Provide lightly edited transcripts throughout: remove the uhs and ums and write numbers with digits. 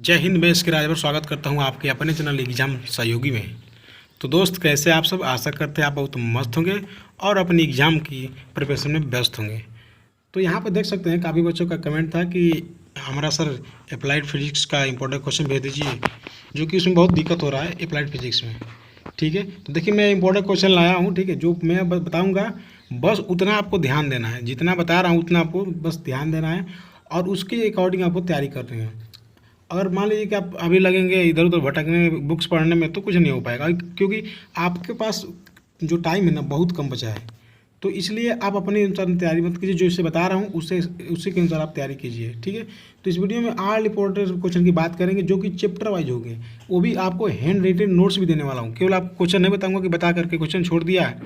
जय हिंद। मैं इसके राज पर स्वागत करता हूं आपके अपने चैनल एग्जाम सहयोगी में। तो दोस्त, कैसे आप सब? आशा करते हैं आप बहुत मस्त होंगे और अपनी एग्ज़ाम की प्रिपरेशन में व्यस्त होंगे। तो यहाँ पर देख सकते हैं काफ़ी बच्चों का कमेंट था कि हमारा सर अप्लाइड फिजिक्स का इंपॉर्टेंट क्वेश्चन भेज दीजिए, जो कि उसमें बहुत दिक्कत हो रहा है अप्लाइड फिजिक्स में। ठीक है, तो देखिए मैं इंपॉर्टेंट क्वेश्चन लाया हूँ। ठीक है, जो मैं बताऊँगा बस उतना आपको ध्यान देना है, जितना बता रहा हूँ उतना आपको बस ध्यान देना है और उसके अकॉर्डिंग आपको तैयारी करनी है। अगर मान लीजिए कि आप अभी लगेंगे इधर उधर भटकने में, बुक्स पढ़ने में, तो कुछ नहीं हो पाएगा, क्योंकि आपके पास जो टाइम है ना बहुत कम बचा है। तो इसलिए आप अपने अनुसार तैयारी मत कीजिए, जो इससे बता रहा हूँ उससे उसी के अनुसार आप तैयारी कीजिए। ठीक है, तो इस वीडियो में ऑल इंपॉर्टेंट क्वेश्चन की बात करेंगे, जो कि चैप्टर वाइज होंगे। वो भी आपको हैंड रिटेन नोट्स भी देने वाला हूँ। केवल आपको क्वेश्चन नहीं बताऊंगा कि बता करके क्वेश्चन छोड़ दिया है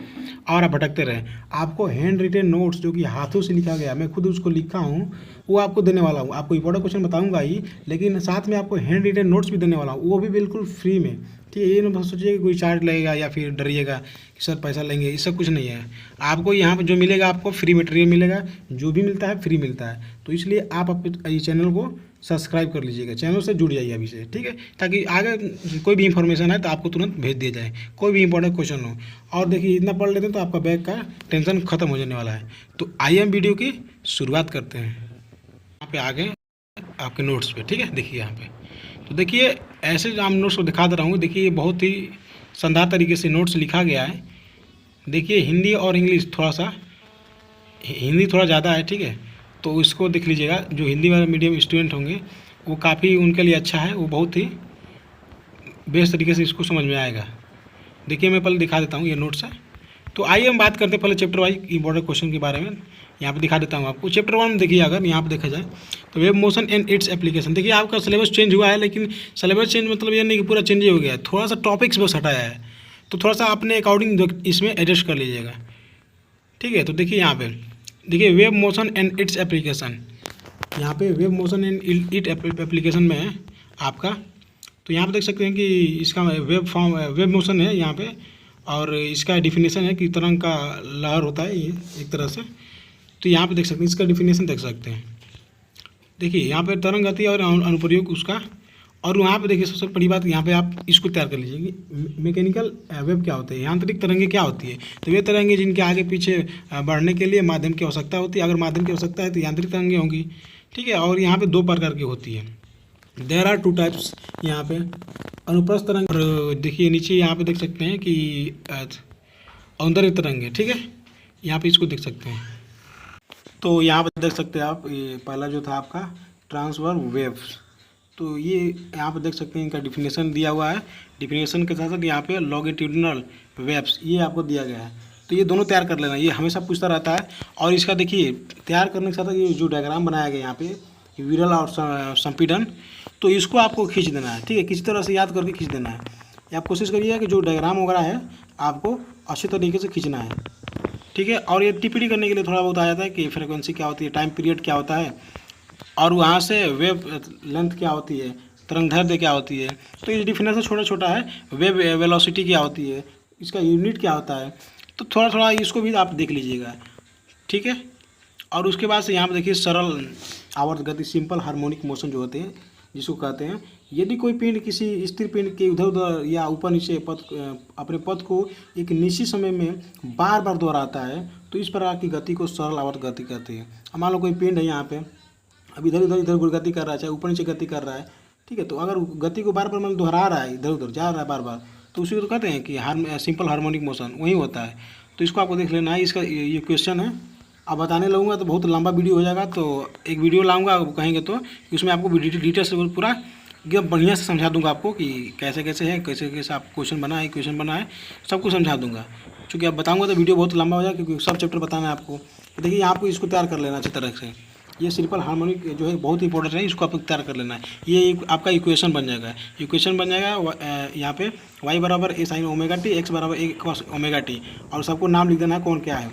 और आप भटकते रहे। आपको हैंड रिटेन नोट्स, जो कि हाथों से लिखा गया, मैं खुद उसको लिखा हूँ, वो आपको देने वाला हूँ। आपको इंपॉर्टेंट क्वेश्चन बताऊंगा ही, लेकिन साथ में आपको हैंड रिटेन नोट्स भी देने वाला हूँ, वो भी बिल्कुल फ्री में। ठीक है, ये ना सोचिए कि कोई चार्ज लगेगा या फिर डरिएगा कि सर पैसा लेंगे, ये सब कुछ नहीं है। आपको यहाँ पर जो मिलेगा, आपको फ्री मटेरियल मिलेगा, जो भी मिलता है फ्री मिलता है। तो इसलिए आप अपने चैनल को सब्सक्राइब कर लीजिएगा, चैनल से जुड़ जाइए अभी से। ठीक है, ताकि आगे कोई भी इंफॉर्मेशन है तो आपको तुरंत भेज दिया जाए, कोई भी इंपॉर्टेंट क्वेश्चन हो। और देखिए इतना पढ़ लेते हैं तो आपका बैग का टेंशन खत्म हो जाने वाला है। तो आइए हम वीडियो की शुरुआत करते हैं। यहाँ पे आ गए आपके नोट्स पे। ठीक है, देखिए यहाँ पे, तो देखिए ऐसे जो हम नोट्स को दिखा दे रहा हूँ, देखिए ये बहुत ही शानदार तरीके से नोट्स लिखा गया है। देखिए हिंदी और इंग्लिश थोड़ा सा, हिंदी थोड़ा ज़्यादा है। ठीक है, तो इसको देख लीजिएगा। जो हिंदी वाले मीडियम स्टूडेंट होंगे वो काफ़ी उनके लिए अच्छा है, वो बहुत ही बेस्ट तरीके से इसको समझ में आएगा। देखिए मैं पहले दिखा देता हूँ, ये नोट्स है। तो आइए हम बात करते हैं पहले चैप्टर वाइज इंपॉर्टेंट क्वेश्चन के बारे में। यहाँ पे दिखा देता हूँ आपको। चैप्टर 1 में देखिए, अगर यहाँ पे देखा जाए तो web motion and its application. देखिए आपका सिलेबस चेंज हुआ है, लेकिन सिलेबस चेंज मतलब ये नहीं कि पूरा चेंज ही हो गया है, थोड़ा सा टॉपिक्स बस हटाया है। तो थोड़ा सा अपने अकॉर्डिंग इसमें एडजस्ट कर लीजिएगा। ठीक है, तो देखिए यहाँ पे देखिए web motion and its application. यहाँ पे web motion and it application में है आपका। तो यहाँ पे देख सकते हैं कि इसका वेब फॉर्म, वेब मोशन है यहाँ पे, और इसका डिफिनेशन है कि तरंग का लहर होता है ये एक तरह से। तो यहाँ पे देख सकते हैं, इसका डिफिनेशन देख सकते हैं। देखिए यहाँ पे तरंग गति और अनुप्रयोग उसका। और वहाँ पे देखिए सबसे बड़ी बात, यहाँ पे आप इसको तैयार कर लीजिए कि मैकेनिकल वेव क्या होते हैं, यांत्रिक तरंगे क्या होती है। तो वे तरंगे जिनके आगे पीछे बढ़ने के लिए माध्यम की आवश्यकता होती है। अगर माध्यम की आवश्यकता है तो यांत्रिक तरंगे होंगी। ठीक है, और यहाँ पे दो प्रकार की होती है। देयर आर टू टाइप्स यहाँ पे, अनुप्रस्थ तरंग और देखिए नीचे यहाँ पे देख सकते हैं कि औंदर्य तरंगे। ठीक है, यहाँ पे इसको देख सकते हैं। तो यहाँ पे देख सकते हैं आप, ये पहला जो था आपका ट्रांसवर्स वेव्स। तो ये यहाँ पे देख सकते हैं, इनका डिफिनेशन दिया हुआ है। डिफिनेशन के साथ साथ यहाँ पे लॉन्गिट्यूडिनल वेव्स ये आपको दिया गया है। तो ये दोनों तैयार कर लेना, ये हमेशा पूछता रहता है। और इसका देखिए तैयार करने के साथ ये जो डायग्राम बनाया गया यहाँ पे विरल और संपीड़न, तो इसको आपको खींच देना है। ठीक है, किसी तरह से याद करके खींच देना है। ये आप कोशिश करिए कि जो डायग्राम वगैरह है आपको अच्छे तरीके से खींचना है। ठीक है, और ये टीपीडी करने के लिए थोड़ा बहुत आ जाता है कि फ्रिक्वेंसी क्या होती है, टाइम पीरियड क्या होता है, और वहाँ से वेव लेंथ क्या होती है, तरंगदैर्घ्य क्या होती है। तो ये डिफिनेशन छोटा छोटा है। वेव वेलोसिटी क्या होती है, इसका यूनिट क्या होता है। तो थोड़ा थोड़ा इसको भी आप देख लीजिएगा। ठीक है, और उसके बाद से यहाँ पर देखिए सरल आवर्त गति, सिंपल हार्मोनिक मोशन जो होते हैं, जिसको कहते हैं। यदि कोई पिंड किसी स्थिर पिंड के इधर उधर या ऊपर नीचे पथ, अपने पथ को एक निश्चित समय में बार बार दोहराता है, तो इस प्रकार की गति को सरल आवर्त गति कहते हैं। अब मान लो कोई पिंड है यहाँ पे, अब इधर उधर इधर उधर गति कर रहा है, चाहे ऊपर नीचे गति कर रहा है। ठीक है, तो अगर गति को बार बार मतलब दोहरा रहा है, इधर उधर जा रहा है बार बार, तो उसी को तो कहते हैं कि सिंपल हार्मोनिक मोशन वही होता है। तो इसको आपको देख लेना है। इसका ये क्वेश्चन है। अब बताने लगूंगा तो बहुत लंबा वीडियो हो जाएगा, तो एक वीडियो लाऊंगा कहेंगे तो उसमें आपको डिटेल से पूरा एकदम बढ़िया से समझा दूंगा आपको कि कैसे कैसे है, कैसे कैसे आप क्वेश्चन बनाए, सब कुछ समझा दूंगा। क्योंकि अब बताऊंगा तो वीडियो बहुत लंबा हो जाएगा, क्योंकि सब चैप्टर बताना है आपको। तो देखिए आपको इसको तैयार कर लेना अच्छी तरह से। ये सिंपल हार्मोनिक जो है बहुत इंपॉर्टेंट है, इसको आपको तैयार कर लेना है। ये आपका इक्वेशन बन जाएगा। यहाँ पे y बराबर ए साइन ओमेगा टी, एक्स बराबर ए कॉस ओमेगा टी, और सबको नाम लिख देना है कौन क्या है।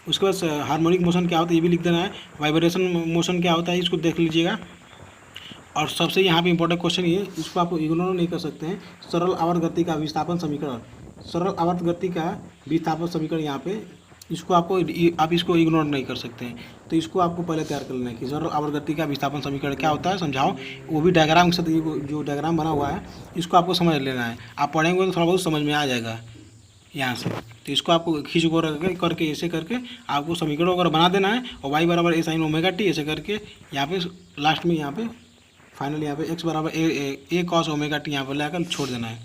उसके बाद हार्मोनिक मोशन क्या होता है ये भी लिख देना है। वाइब्रेशन मोशन क्या होता है इसको देख लीजिएगा। और सबसे यहाँ पे इंपॉर्टेंट क्वेश्चन ये, इसको आप इग्नोर नहीं कर सकते हैं। सरल आवर्त गति का विस्थापन समीकरण, सरल आवर्त गति का विस्थापन समीकरण यहाँ पे इसको आपको आप इसको इग्नोर नहीं कर सकते हैं। तो इसको आपको पहले तैयार कर लेना है कि सर आवर्त गति का विस्थापन समीकरण क्या होता है, समझाओ। वो भी डायग्राम के साथ, ये जो डायग्राम बना हुआ है इसको आपको समझ लेना है। आप पढ़ेंगे तो थोड़ा बहुत समझ में आ जाएगा यहाँ से। तो इसको आपको खींच को करके ऐसे करके आपको समीकरण वगैरह बना देना है, और वाई बराबर ए साइन ओमेगा टी ऐसे करके यहाँ पे लास्ट में यहाँ पे फाइनल यहाँ पे एक्स बराबर ए कॉस ओमेगा टी यहाँ पर लाकर छोड़ देना है।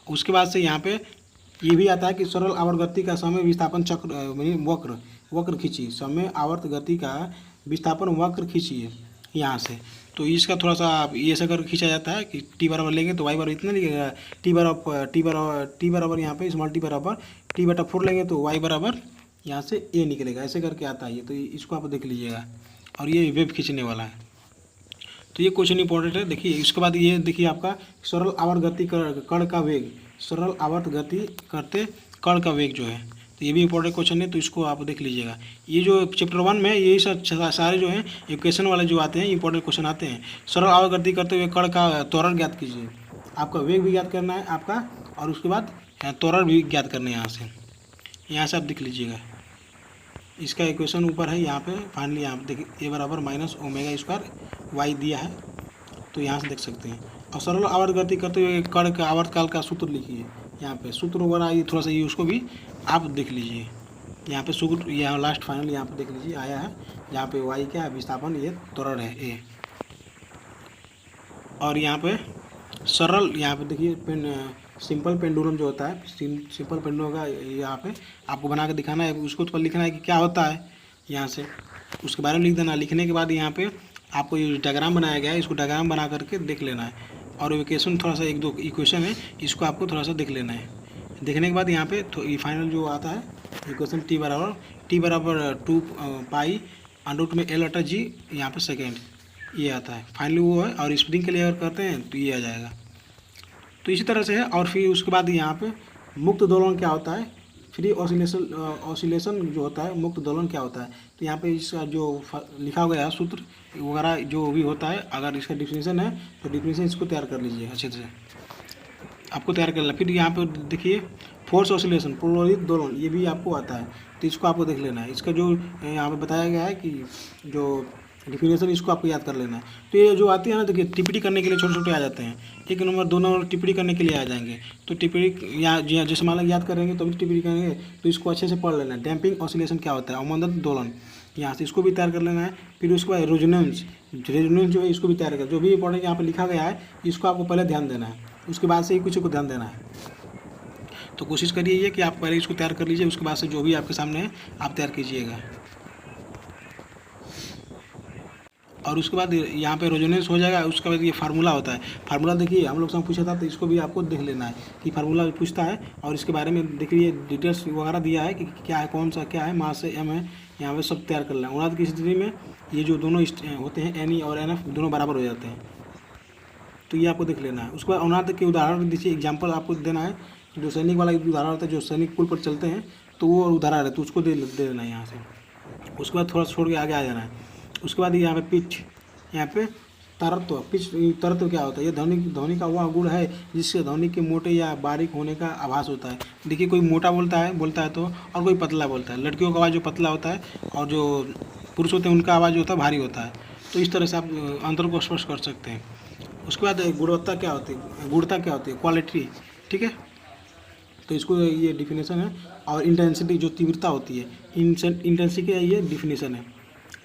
उसके बाद से यहाँ पे ये भी आता है कि सरल आवर्त गति का समय विस्थापन चक्र वक्र खींचिए, समय आवर्त गति का विस्थापन वक्र खींचिए यहाँ से। तो इसका थोड़ा सा आप ये ऐसा कर खींचा जाता है कि टी बराबर लेंगे तो वाई बराबर इतना लिखेगा, टी बराबर यहाँ पे स्मॉल टी बराबर टी बटा 4 लेंगे तो वाई बराबर यहाँ से ए निकलेगा, ऐसे करके आता है ये। तो इसको आप देख लीजिएगा, और ये वेव खींचने वाला है। तो ये क्वेश्चन इंपॉर्टेंट है। देखिए इसके बाद ये देखिए आपका सरल आवर्त गति कण का वेग, सरल आवर्त गति करते कण का वेग जो है, तो ये भी इंपॉर्टेंट क्वेश्चन है। तो इसको आप देख लीजिएगा। ये जो चैप्टर 1 में यही सब सारे जो हैं इक्वेशन वाले जो आते हैं इंपॉर्टेंट क्वेश्चन आते हैं। सरल आवर्त गति करते हुए कण का त्वरण ज्ञात कीजिए। आपका वेग भी ज्ञात करना है आपका, और उसके बाद त्वरण भी ज्ञात करना है यहाँ से आप देख लीजिएगा। इसका इक्वेशन ऊपर है यहाँ पे फाइनली, यहाँ पे देखिए ए बराबर माइनस ओमेगा स्क्वायर वाई दिया है, तो यहाँ से देख सकते हैं। और सरल आवर्त गति करते हुए कण के आवर्तकाल का सूत्र लिखिए। यहाँ पे सूत्र वगैरह ये थोड़ा सा ये उसको भी आप देख लीजिए। यहाँ पे सूत्र यहाँ लास्ट फाइनल यहाँ पे देख लीजिए आया है, यहाँ पे वाई क्या है विस्थापन, ये त्वरण है ए। और यहाँ पे सरल यहाँ पे देखिए सिंपल पेंडुलम जो होता है, सिंपल पेंडुलम का यहाँ पे आपको बना के दिखाना है। उसको तो लिखना है कि क्या होता है यहाँ से, उसके बारे में लिख देना। लिखने के बाद यहाँ पे आपको ये डायग्राम बनाया गया है, इसको डायग्राम बना करके देख लेना है। और इक्वेशन थोड़ा सा एक दो इक्वेशन है, इसको आपको थोड़ा सा देख लेना है। देखने के बाद यहाँ पे ये फाइनल जो आता है इक्वेशन टी बराबर 2 पाई अंडर में एल अटा जी यहाँ पे सेकेंड ये आता है फाइनली वो है। और स्प्रिंग के लिए अगर करते हैं तो ये आ जाएगा। तो इसी तरह से है। और फिर उसके बाद यहाँ पे मुक्त दोलन क्या होता है, फ्री ऑसिलेशन जो होता है, मुक्त दोलन क्या होता है। तो यहाँ पे इसका जो लिखा गया है सूत्र वगैरह जो भी होता है, अगर इसका डिफिनीशन है तो डिफिनीशन इसको तैयार कर लीजिए अच्छे से, आपको तैयार करना। फिर यहाँ पे देखिए फोर्स ऑसिलेशन, प्रलोभित दोलन, ये भी आपको आता है, तो इसको आपको देख लेना है। इसका जो यहाँ पे बताया गया है कि जो डिफिनेशन, इसको आपको याद कर लेना है। तो ये जो आती है ना, देखिए टिप्पणी करने के लिए छोटे छोटे आ जाते हैं, 1 नंबर 2 नंबर टिप्पणी करने के लिए आ जाएंगे। तो टिप्पणी यहाँ जैसे मान लो याद करेंगे तो भी टिप्पणी करेंगे, तो इसको अच्छे से पढ़ लेना है। डैम्पिंग ऑसिलेशन क्या होता है, अवमंदन दोलन, यहाँ से इसको भी तैयार कर लेना है। फिर उसके बाद रेजोनेंस जो है इसको भी तैयार कर, जो भी इंपॉर्टेंट यहाँ पर लिखा गया है इसको आपको पहले ध्यान देना है, उसके बाद से ही कुछ को ध्यान देना है। तो कोशिश करिए ये कि आप पहले इसको तैयार कर लीजिए, उसके बाद से जो भी आपके सामने है आप तैयार कीजिएगा। और उसके बाद यहाँ पे रेजोनेंस हो जाएगा। उसके बाद ये फार्मूला होता है, फार्मूला देखिए हम लोग से पूछा था, तो इसको भी आपको देख लेना है कि फार्मूला पूछता है। और इसके बारे में देखिए डिटेल्स वगैरह दिया है कि क्या है, कौन सा क्या है, मास से एम है, यहाँ पे सब तैयार कर लेना है। उन्नत की स्थिति में ये जो दोनों होते हैं एन ई और एन एफ दोनों बराबर हो जाते हैं, तो ये आपको देख लेना है। उसके बाद अवनाद के उदाहरण दीजिए, एग्जाम्पल आपको देना है। जो सैनिक वाला उदाहरण होता है, जो सैनिक पुल पर चलते हैं तो वो उदाहरण है, तो उसको दे देना है यहाँ से। उसके बाद थोड़ा छोड़ के आगे आ जाना है। उसके बाद यहाँ पे पिच, यहाँ पे तरत्व, पिच तरत्व क्या होता है, ये ध्वनि का वह गुण है जिससे ध्वनि के मोटे या बारीक होने का आभास होता है। देखिए कोई मोटा बोलता है तो, और कोई पतला बोलता है। लड़कियों का आवाज़ जो पतला होता है और जो पुरुष होते हैं उनका आवाज़ जो होता है भारी होता है। तो इस तरह से आप अंतर को स्पष्ट कर सकते हैं। उसके बाद गुणवत्ता क्या होती है, गुणता क्या होती है, क्वालिटी, ठीक है। तो इसको ये डिफिनेशन है। और इंटेंसिटी जो तीव्रता होती है, इंटेंसिटी का ये डिफिनेशन है।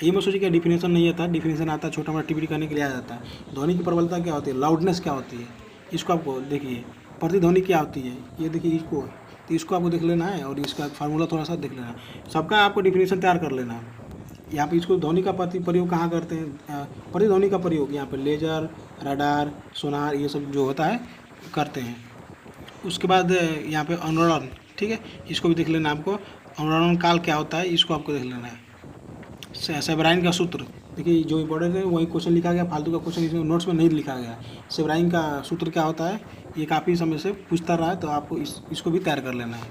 ये मैं सोचिए क्या डिफिनेशन नहीं आता, डिफिनेशन आता है छोटा मोटा टिप्पणी करने के लिए आ जाता है। ध्वनि की प्रबलता क्या होती है, लाउडनेस क्या होती है, इसको आपको देखिए। प्रतिध्वनि क्या होती है, ये देखिए इसको, तो इसको आपको देख लेना है। और इसका फार्मूला थोड़ा सा देख लेना है। सबका आपको डिफिनेशन तैयार कर लेना है। यहाँ पे इसको ध्वनि का प्रयोग कहाँ करते हैं, प्रतिध्वनि का प्रयोग यहाँ पे लेजर, रडार, सोनार, ये सब जो होता है करते हैं। उसके बाद यहाँ पे अनुरणन, ठीक है, इसको भी देख लेना आपको। अनुरणन काल क्या होता है, इसको आपको देख लेना है। सेब्राइन का सूत्र, देखिए जो इंपॉर्टेंट है वही क्वेश्चन लिखा गया, फालतू का क्वेश्चन इसमें नोट्स में नहीं लिखा गया। सेब्राइन का सूत्र क्या होता है, ये काफ़ी समय से पूछता रहा है, तो आपको इसको भी तैयार कर लेना है।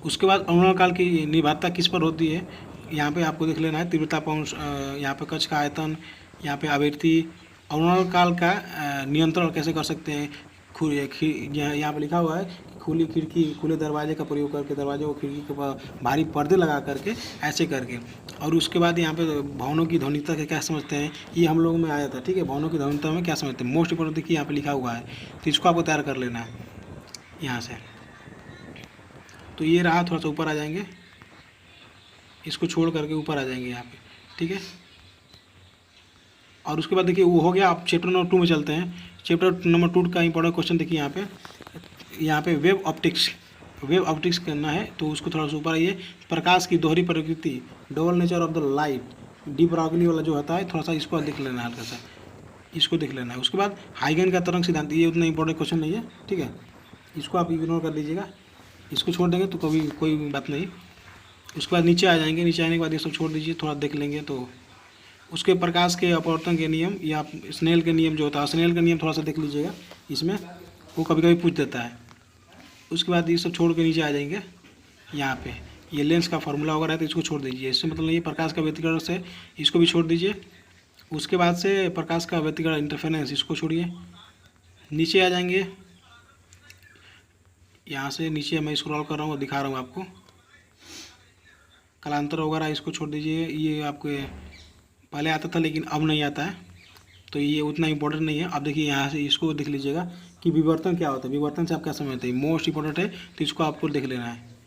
उसके बाद अनुरणन काल की निर्भरता किस पर होती है, यहाँ पे आपको देख लेना है। तीव्रता पहुँच, यहाँ पे कक्ष का आयतन, यहाँ पे आवृत्ति। अनुरणन काल का नियंत्रण कैसे कर सकते हैं, यहाँ पे लिखा हुआ है खुली खिड़की खुले दरवाजे का प्रयोग करके, दरवाजे और खिड़की के भारी पर्दे लगा करके, ऐसे करके। और उसके बाद यहाँ पे भवनों की ध्वनिता के क्या समझते हैं, ये हम लोगों में आया था, ठीक है। भवनों की ध्वनिता में क्या समझते हैं, मोस्ट इंपोर्टेंट देखिए यहाँ पे लिखा हुआ है, तो इसको आपको तैयार कर लेना है यहाँ से। तो ये रहा, थोड़ा सा ऊपर आ जाएंगे, इसको छोड़ करके ऊपर आ जाएंगे यहाँ पे, ठीक है। और उसके बाद देखिए वो हो गया। आप चैप्टर नंबर 2 में चलते हैं। चैप्टर नंबर 2 का इंपॉर्टेंट क्वेश्चन देखिए यहाँ पे वेव ऑप्टिक्स करना है, तो उसको थोड़ा सा ऊपर आइए। प्रकाश की दोहरी प्रकृति, double nature of the light, de Broglie वाला जो होता है, थोड़ा सा इसको देख लेना है, हल्का सा इसको देख लेना है। उसके बाद हाइगन का तरंग सिद्धांत, ये उतना इंपॉर्टेंट क्वेश्चन नहीं है, ठीक है, इसको आप इग्नोर कर लीजिएगा, इसको छोड़ देंगे तो कभी कोई बात नहीं। उसके बाद नीचे आ जाएंगे, नीचे आने के बाद ये सब छोड़ दीजिए, थोड़ा देख लेंगे। तो उसके प्रकाश के अपवर्तन के नियम या स्नेल के नियम जो होता है, स्नेल का नियम थोड़ा सा देख लीजिएगा, इसमें वो कभी कभी पूछ देता है। उसके बाद ये सब छोड़ के नीचे आ जाएंगे, यहाँ पे ये लेंस का फार्मूला वगैरह है, तो इसको छोड़ दीजिए, इससे मतलब नहीं, प्रकाश का व्यतिकरण से इसको भी छोड़ दीजिए। उसके बाद से प्रकाश का व्यतिकरण इंटरफेरेंस, इसको छोड़िए। नीचे आ जाएंगे, यहाँ से नीचे मैं स्क्रॉल कर रहा हूँ और दिखा रहा हूँ आपको, कालांतर वगैरह इसको छोड़ दीजिए, ये आपके पहले आता था लेकिन अब नहीं आता है, तो ये उतना इंपॉर्टेंट नहीं है। अब देखिए यहाँ से इसको देख लीजिएगा कि विवर्तन क्या होता है, विवर्तन से आप क्या समझते हैं, मोस्ट इंपॉर्टेंट है, तो इसको आपको देख लेना है।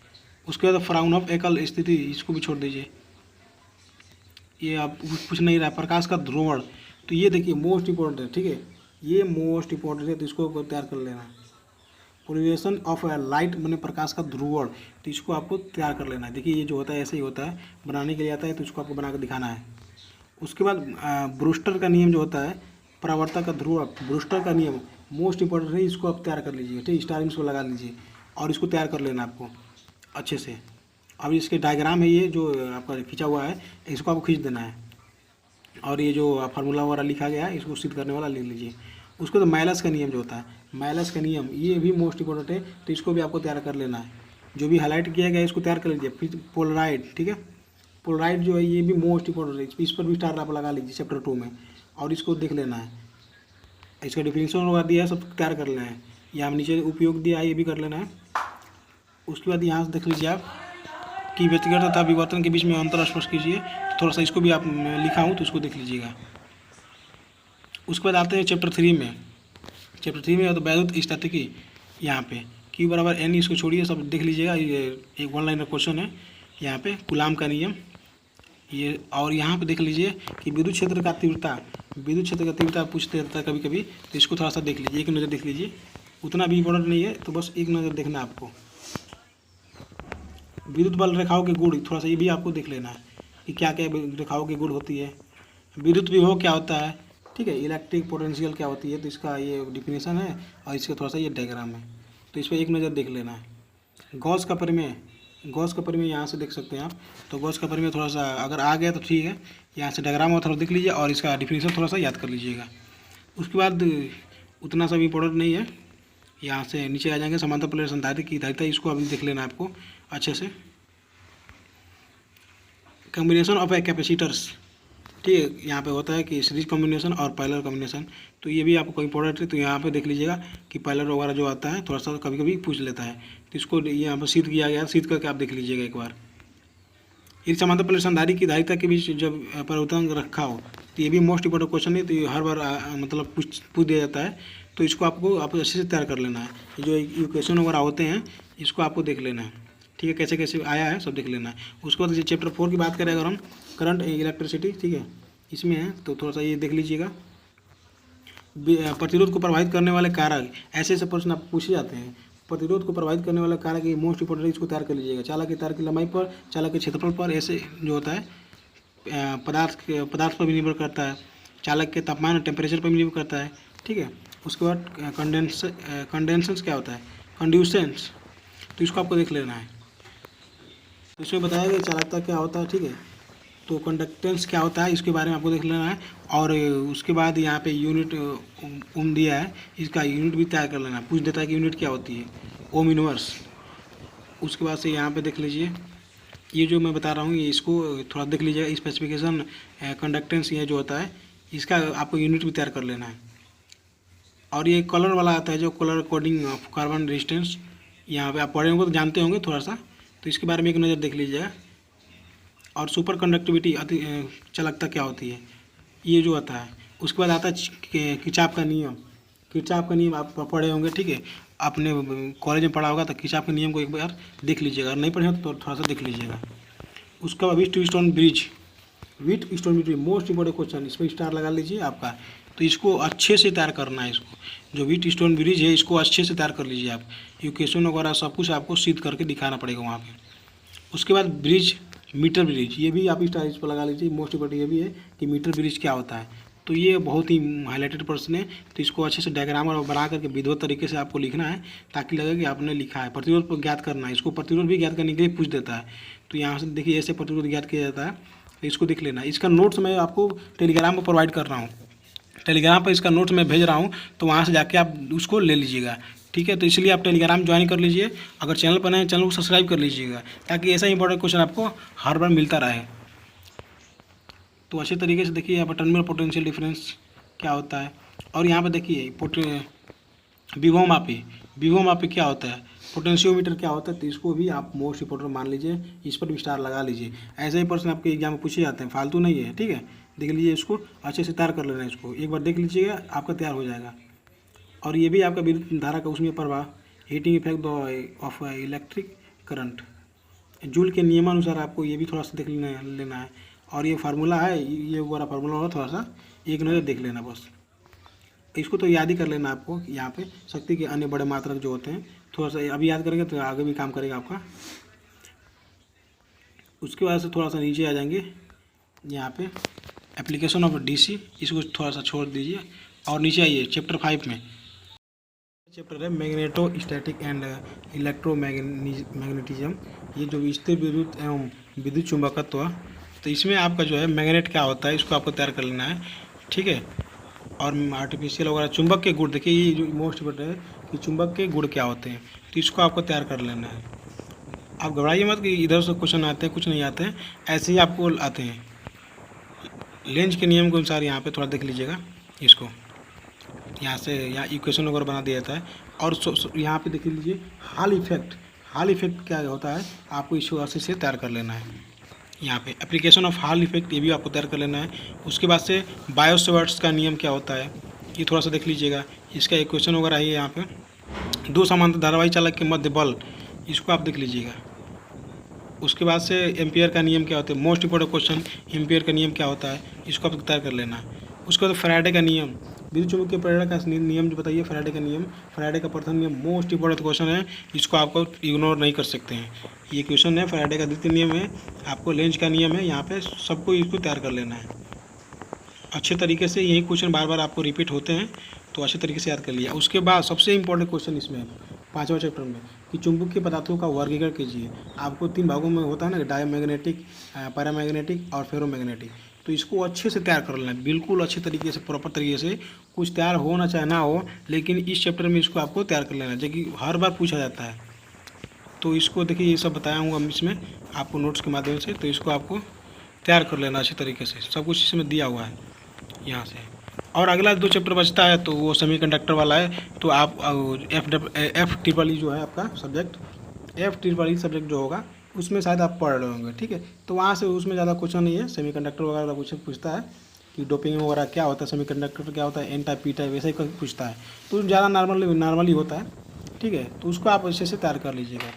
उसके बाद फ्राउनहोफ एकल स्थिति, इसको भी छोड़ दीजिए, ये आप कुछ नहीं रहा। प्रकाश का ध्रुवण, तो ये देखिए मोस्ट इंपॉर्टेंट है, ठीक है, ये मोस्ट इंपॉर्टेंट है, तो इसको तैयार कर लेना है। पोलराइजेशन ऑफ लाइट मैंने प्रकाश का ध्रुवण, तो इसको आपको तैयार कर लेना है। देखिए ये जो होता है ऐसे ही होता है, बनाने के लिए आता है, तो इसको आपको बना कर दिखाना है। उसके बाद ब्रूस्टर का नियम जो होता है, परावर्तक का ध्रुव, ब्रूस्टर का नियम मोस्ट इंपॉर्टेंट है, इसको आप तैयार कर लीजिए, ठीक, स्टार इसको लगा लीजिए और इसको तैयार कर लेना आपको अच्छे से। अब इसके डायग्राम है, ये जो आपका खींचा हुआ है, इसको आपको खींच देना है, और ये जो फार्मूला वगैरह लिखा गया है, इसको सिद्ध करने वाला लिख लीजिए। उसको तो मैलस का नियम जो होता है, मैलस का नियम, ये भी मोस्ट इंपॉर्टेंट है, तो इसको भी आपको तैयार कर लेना है। जो भी हाईलाइट किया गया है इसको तैयार कर लीजिए। फिर पोलराइड, ठीक है, पोलराइड जो है ये भी मोस्ट इंपॉर्टेंट है, इस पर भी स्टार आप लगा लीजिए चैप्टर 2 में, और इसको देख लेना है। इसका डिफिनेशन वगैरह दिया है, सब तैयार कर लेना है। यहाँ नीचे उपयोग दिया है, ये भी कर लेना है। उसके बाद यहाँ से देख लीजिए आप कि व्यक्तिगत तथा विवर्तन के बीच में अंतर स्पष्ट कीजिए, तो थोड़ा सा इसको भी आप लिखा हूँ, तो इसको देख लीजिएगा। उसके बाद आते हैं चैप्टर 3 में। चैप्टर 3 में तो वैद्युत स्थितिकी, यहाँ पे Q बराबर N, इसको छोड़िए, सब देख लीजिएगा। ये एक 1 लाइनर क्वेश्चन है, यहाँ पे कूलाम का नियम ये। और यहाँ पे देख लीजिए कि विद्युत क्षेत्र का तीव्रता, विद्युत क्षेत्र का तीव्रता पूछते रहता है कभी कभी, तो इसको थोड़ा सा देख लीजिए, एक नज़र देख लीजिए, उतना भी इम्पोर्टेंट नहीं है, तो बस एक नज़र देखना है आपको। विद्युत बल रेखाओं के गुण, थोड़ा सा ये भी आपको देख लेना है कि क्या क्या रेखाओं के गुण होती है। विद्युत विभव क्या होता है, ठीक है, इलेक्ट्रिक पोटेंशियल क्या होती है, तो इसका ये डिफिनेशन है, और इसका थोड़ा सा ये डायग्राम है, तो इस पर एक नज़र देख लेना है। गॉस का परिमेय, गॉस का परिमेय यहाँ से देख सकते हैं आप, तो गॉस का परिमेय थोड़ा सा अगर आ गया तो ठीक है, यहाँ से डायग्राम और थोड़ा देख लीजिए, और इसका डिफिनेशन थोड़ा सा याद कर लीजिएगा। उसके बाद उतना सा भी इंपॉर्टेंट नहीं है, यहाँ से नीचे आ जाएंगे। समांतर प्लेट संधारित्र की धारिता, इसको अभी देख लेना है आपको अच्छे से। कॉम्बिनेशन ऑफ ए कैपेसिटर्स, ठीक है, यहाँ पे होता है कि सीरीज कॉम्बिनेशन और पैरेलल कॉम्बिनेशन, तो ये भी आपको इंपॉर्टेंट है, तो यहाँ पे देख लीजिएगा कि पैरेलल वगैरह जो आता है थोड़ा सा कभी कभी पूछ लेता है, तो इसको यहाँ पर सिद्ध किया गया, सिद्ध करके आप देख लीजिएगा एक बार। यदि समांतर प्लेट संधारित्र की धारिता के बीच जब परिवर्तन रखा हो, तो ये भी मोस्ट इंपॉर्टेंट क्वेश्चन है, तो ये हर बार मतलब पूछ दिया जाता है, तो इसको आपको अच्छे से तैयार कर लेना है। जो इक्वेशन वगैरह होते हैं इसको आपको देख लेना है, ठीक है, कैसे कैसे आया है सब देख लेना है। उसके बाद चैप्टर 4 की बात करें अगर हम, करंट इलेक्ट्रिसिटी, ठीक है, इसमें है, तो थोड़ा सा ये देख लीजिएगा। प्रतिरोध को प्रभावित करने वाले कारक, ऐसे ऐसे प्रश्न आप पूछे जाते हैं। प्रतिरोध को प्रभावित करने वाला कारक ये मोस्ट इंपॉर्टेंट, इसको तैयार कर लीजिएगा। चालक के तार की लंबाई पर, चालक के क्षेत्रफल पर, ऐसे जो होता है पदार्थ पर भी निर्भर करता है, चालक के तापमान और टेम्परेचर पर भी निर्भर करता है, ठीक है। उसके बाद कंडेंसेंस क्या होता है, कंड्यूसेंस, तो इसको आपको देख लेना है। तो इसमें बताया गया चालकता क्या होता है, ठीक है, तो कंडक्टेंस क्या होता है इसके बारे में आपको देख लेना है। और उसके बाद यहाँ पे यूनिट ओम दिया है, इसका यूनिट भी तैयार कर लेना है, पूछ देता है कि यूनिट क्या होती है, ओम इनवर्स। उसके बाद से यहाँ पे देख लीजिए, ये जो मैं बता रहा हूँ ये इसको थोड़ा देख लीजिए, स्पेसिफिकेशन कंडक्टेंस ये जो होता है इसका आपको यूनिट भी तैयार कर लेना है। और ये कलर वाला आता है जो colour coding of carbon resistance, यहाँ पे आप पढ़े होंगे तो जानते होंगे थोड़ा सा, तो इसके बारे में एक नज़र देख लीजिएगा। और सुपर कंडक्टिविटी अति चालकता क्या होती है, ये जो आता है। उसके बाद आता है किरचॉफ का नियम। किरचॉफ का नियम आप पढ़े होंगे, ठीक है, आपने कॉलेज में पढ़ा होगा, तो किरचॉफ के नियम को एक बार देख लीजिएगा, अगर नहीं पढ़े हो तो थोड़ा सा देख लीजिएगा। उसका बाद Wheatstone bridge, Wheatstone bridge most important question, इस पर स्टार लगा लीजिए आपका। तो इसको अच्छे से तैयार करना है, इसको जो व्हीटस्टोन ब्रिज है इसको अच्छे से तैयार कर लीजिए आप। इक्वेशन वगैरह सब कुछ आपको सिद्ध करके दिखाना पड़ेगा वहाँ पे। उसके बाद ब्रिज, मीटर ब्रिज, ये भी आप स्टार इस पर लगा लीजिए। मोस्ट इंपॉर्टेंट ये भी है कि मीटर ब्रिज क्या होता है, तो ये बहुत ही हाईलाइटेड प्रश्न है। तो इसको अच्छे से डायग्राम और बना करके विधिवत तरीके से आपको लिखना है, ताकि लगे कि आपने लिखा है। प्रतिरोध को ज्ञात करना है, इसको प्रतिरोध भी ज्ञात करने के लिए पूछ देता है। तो यहाँ से देखिए ऐसे प्रतिरोध ज्ञात किया जाता है, तो इसको देख लेना। इसका नोट्स मैं आपको टेलीग्राम पर प्रोवाइड कर रहा हूँ, टेलीग्राम पर इसका नोट्स मैं भेज रहा हूँ, तो वहाँ से जाके आप उसको ले लीजिएगा, ठीक है। तो इसलिए आप टेलीग्राम ज्वाइन कर लीजिए। अगर चैनल पर नए, चैनल को सब्सक्राइब कर लीजिएगा, ताकि ऐसा इंपॉर्टेंट क्वेश्चन आपको हर बार मिलता रहे। तो अच्छे तरीके से देखिए यहाँ पर टर्मिनल पोटेंशियल डिफरेंस क्या होता है। और यहाँ पर देखिए विभव मापी, विभव मापी क्या होता है, पोटेंशियोमीटर क्या होता है, तो इसको भी आप मोस्ट इंपॉर्टेंट मान लीजिए, इस पर भी स्टार लगा लीजिए। ऐसे ही प्रश्न आपके एग्जाम में पूछे जाते हैं, फालतू नहीं है, ठीक है। देख लीजिए, इसको अच्छे से तैयार कर लेना है, इसको एक बार देख लीजिएगा, आपका तैयार हो जाएगा। और ये भी आपका विद्युत धारा का उसमें प्रभाव, heating effect of electric current, joule के नियमानुसार आपको ये भी थोड़ा सा देख लेना है। और ये फार्मूला है, ये वाला फार्मूला होगा, थोड़ा सा एक नज़र देख लेना बस। इसको तो याद ही कर लेना आपको। यहाँ पे शक्ति के अन्य बड़े मात्रक जो होते हैं, थोड़ा सा अभी याद करेंगे तो आगे भी काम करेगा आपका। उसके बाद से थोड़ा सा नीचे आ जाएंगे, यहाँ पे एप्लीकेशन ऑफ डीसी, इसको थोड़ा सा छोड़ दीजिए और नीचे आइए चैप्टर 5 में। चैप्टर है मैग्नेटो स्टैटिक एंड इलेक्ट्रोमैग्नेटिज्म, ये जो स्थिर विद्युत एवं विद्युत चुंबकत्व। तो इसमें आपका जो है मैग्नेट क्या होता है, इसको आपको तैयार कर लेना है, ठीक है। और आर्टिफिशियल वगैरह चुंबक के गुण, देखिए ये जो मोस्ट इंपॉर्टेंट है कि चुंबक के गुण क्या होते हैं, तो इसको आपको तैयार कर लेना है। आप घबराइए मत कि इधर से क्वेश्चन आते हैं, कुछ नहीं आते हैं, ऐसे ही आपको आते हैं। लेंज के नियम के अनुसार यहाँ पे थोड़ा देख लीजिएगा, इसको यहाँ से यहाँ इक्वेशन वगैरह बना दिया जाता है। और यहाँ पे देख लीजिए हॉल इफेक्ट, हॉल इफेक्ट क्या होता है, आपको इसको अच्छे से तैयार कर लेना है। यहाँ पे एप्लीकेशन ऑफ हॉल इफेक्ट, ये भी आपको तैयार कर लेना है। उसके बाद से बायोसवर्ट्स का नियम क्या होता है, ये थोड़ा सा देख लीजिएगा, इसका इक्वेशन वगैरह है यहाँ पे। दो समांतर धारावाही चालक के मध्य बल, इसको आप देख लीजिएगा। उसके बाद से एम्पियर का नियम क्या होता है, मोस्ट इंपॉर्टेंट क्वेश्चन, एम्पियर का नियम क्या होता है, इसको आप तैयार कर लेना है। उसके बाद फैराडे का नियम, विद्युत चुम्बकीय प्रेरणा का नियम जो बताइए, फैराडे का नियम, फैराडे का प्रथम नियम मोस्ट इंपॉर्टेंट क्वेश्चन है, इसको आपको इग्नोर नहीं कर सकते हैं। ये क्वेश्चन है, फैराडे का द्वितीय नियम है, आपको लेंज का नियम है, यहाँ पे सबको इसको तैयार कर लेना है अच्छे तरीके से। यही क्वेश्चन बार बार आपको रिपीट होते हैं, तो अच्छे तरीके से याद कर लिया। उसके बाद सबसे इंपॉर्टेंट क्वेश्चन इसमें 5वां चैप्टर में कि चुंबकीय पदार्थों का वर्गीकरण कीजिए। आपको 3 भागों में होता है ना, डायमैग्नेटिक, पैरामैग्नेटिक और फेरोमैग्नेटिक। तो इसको अच्छे से तैयार कर लेना है, बिल्कुल अच्छे तरीके से, प्रॉपर तरीके से। कुछ तैयार हो ना चाहे ना हो, लेकिन इस चैप्टर में इसको आपको तैयार कर लेना है, जो कि हर बार पूछा जाता है। तो इसको देखिए, ये सब बताया हूँ इसमें आपको नोट्स के माध्यम से, तो इसको आपको तैयार कर लेना अच्छे तरीके से, सब कुछ इसमें दिया हुआ है यहाँ से। और अगला 2 चैप्टर बचता है, तो वो सेमीकंडक्टर वाला है। तो आप एफ ट्रिपल ई जो है आपका subject, F triple E subject जो होगा, उसमें शायद आप पढ़ रहे होंगे, ठीक है। तो वहाँ से उसमें ज़्यादा क्वेश्चन नहीं है, सेमीकंडक्टर वगैरह कुछ पूछता है कि डोपिंग वगैरह क्या होता है, सेमीकंडक्टर क्या होता है, एन टाइप पी टाइप, वैसे ही पूछता है। तो ज़्यादा नॉर्मली होता है, ठीक है। तो उसको आप अच्छे से तैयार कर लीजिएगा,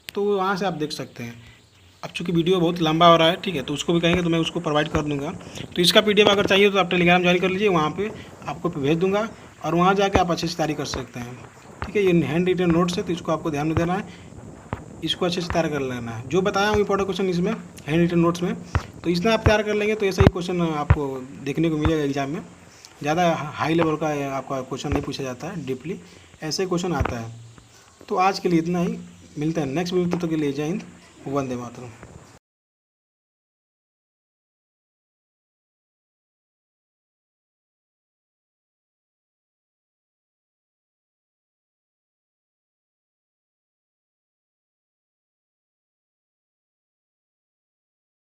तो वहाँ से आप देख सकते हैं। अब चूँकि वीडियो बहुत लंबा हो रहा है, ठीक है, तो उसको भी कहेंगे तो मैं उसको प्रोवाइड कर दूंगा। तो इसका PDF अगर चाहिए तो आप टेलीग्राम ज्वाइन कर लीजिए, वहाँ पे आपको भेज दूंगा, और वहाँ जाके आप अच्छे से तैयारी कर सकते हैं, ठीक है। ये हैंड रिटन नोट्स है, तो इसको आपको ध्यान में देना है, इसको अच्छे से तैयार कर लेना है। जो बताया हूँ इंपॉर्टेंट क्वेश्चन इसमें हैंड रिटन नोट्स में, तो इसमें आप तैयार कर लेंगे तो ऐसा ही क्वेश्चन आपको देखने को मिलेगा एग्जाम में। ज़्यादा हाई लेवल का आपका क्वेश्चन नहीं पूछा जाता है, डीपली ऐसे क्वेश्चन आता है। तो आज के लिए इतना ही, मिलता है नेक्स्ट वीडियो, तब तक के लिए जय हिंद, वंदे मातरम।